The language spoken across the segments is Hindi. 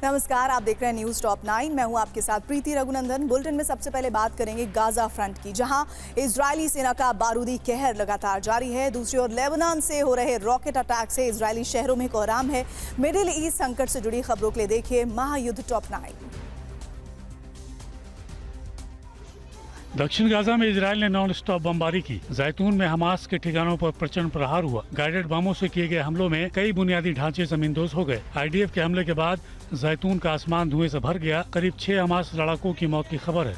नमस्कार, आप देख रहे हैं न्यूज टॉप 9। मैं हूं आपके साथ प्रीति रघुनंदन। बुलेटिन में सबसे पहले बात करेंगे गाजा फ्रंट की, जहां इजरायली सेना का बारूदी कहर लगातार जारी है। दूसरी ओर लेबनान से हो रहे रॉकेट अटैक से इजरायली शहरों में कोहराम है। मिडिल ईस्ट संकट से जुड़ी खबरों के लिए देखिए महायुद्ध टॉप 9। दक्षिण गाजा में इजरायल ने नॉन स्टॉप बमबारी की। जैतून में हमास के ठिकानों पर प्रचंड प्रहार हुआ। गाइडेड बमों से किए गए हमलों में कई बुनियादी ढांचे जमींदोज हो गए। आईडीएफ के हमले के बाद जैतून का आसमान धुएं से भर गया। करीब 6 हमास लड़ाकों की मौत की खबर है।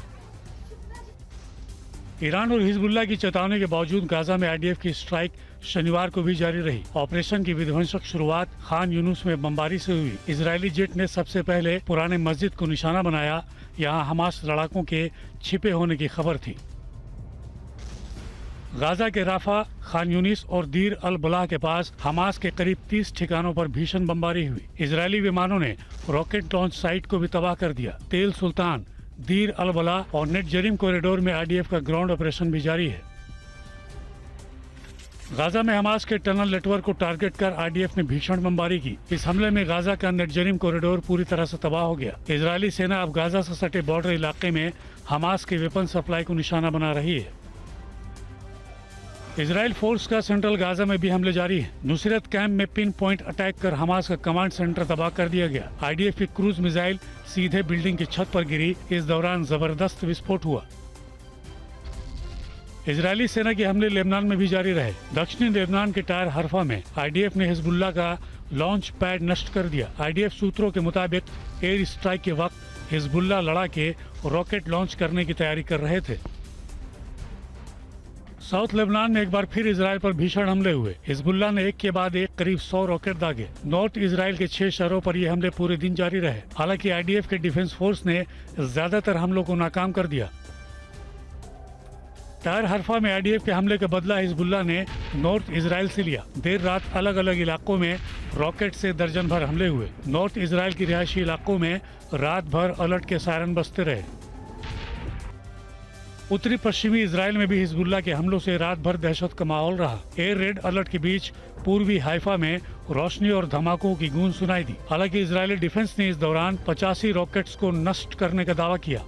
ईरान और हिजबुल्लाह की चेतावनी के बावजूद गाजा में आईडीएफ की स्ट्राइक शनिवार को भी जारी रही। ऑपरेशन की विध्वंसक शुरुआत खान यूनुस में बमबारी से हुई। इजरायली जेट ने सबसे पहले पुराने मस्जिद को निशाना बनाया। यहाँ हमास लड़ाकों के छिपे होने की खबर थी। गाजा के राफा, खान यूनिस और दीर अल बलाह के पास हमास के करीब 30 ठिकानों पर भीषण बमबारी हुई। इजरायली विमानों ने रॉकेट लॉन्च साइट को भी तबाह कर दिया। तेल सुल्तान, दीर अल बलाह और नेट जरीम कॉरिडोर में आईडीएफ का ग्राउंड ऑपरेशन भी जारी है। गाजा में हमास के टनल नेटवर्क को टारगेट कर आईडीएफ ने भीषण बमबारी की। इस हमले में गाजा का नेट जरीम कॉरिडोर पूरी तरह से तबाह हो गया। इजरायली सेना अब गाजा से सटे बॉर्डर इलाके में हमास के वेपन सप्लाई को निशाना बना रही है। इजरायल फोर्स का सेंट्रल गाजा में भी हमले जारी है। नुसरत कैंप में पिन पॉइंट अटैक कर हमास का कमांड सेंटर तबाह कर दिया गया। आईडीएफ की क्रूज मिसाइल सीधे बिल्डिंग की छत पर गिरी। इस दौरान जबरदस्त विस्फोट हुआ। इजरायली सेना के हमले लेबनान में भी जारी रहे। दक्षिणी लेबनान के टायर हरफा में आईडीएफ ने हिजबुल्लाह का लॉन्च पैड नष्ट कर दिया। आईडीएफ सूत्रों के मुताबिक एयर स्ट्राइक के वक्त हिजबुल्लाह लड़ाके रॉकेट लॉन्च करने की तैयारी कर रहे थे। साउथ लेबनान में एक बार फिर इजरायल पर भीषण हमले हुए। हिजबुल्लाह ने एक के बाद एक करीब 100 रॉकेट दागे। नॉर्थ इजरायल के 6 शहरों पर ये हमले पूरे दिन जारी रहे। हालांकि आईडीएफ के डिफेंस फोर्स ने ज्यादातर हमलों को नाकाम कर दिया। टायर हरफा में आईडीएफ के हमले का बदला हिजबुल्लाह ने नॉर्थ इजरायल से लिया। देर रात अलग अलग इलाकों में रॉकेट से दर्जन भर हमले हुए। नॉर्थ इजरायल की रिहायशी इलाकों में रात भर अलर्ट के सायरन बजते रहे। उत्तरी पश्चिमी इजरायल में भी हिजबुल्लाह के हमलों से रात भर दहशत का माहौल रहा। एयर रेड अलर्ट के बीच पूर्वी हाइफा में रोशनी और धमाकों की गूंज सुनाई दी। हालांकि इजरायली डिफेंस ने इस दौरान 85 रॉकेट्स को नष्ट करने का दावा किया।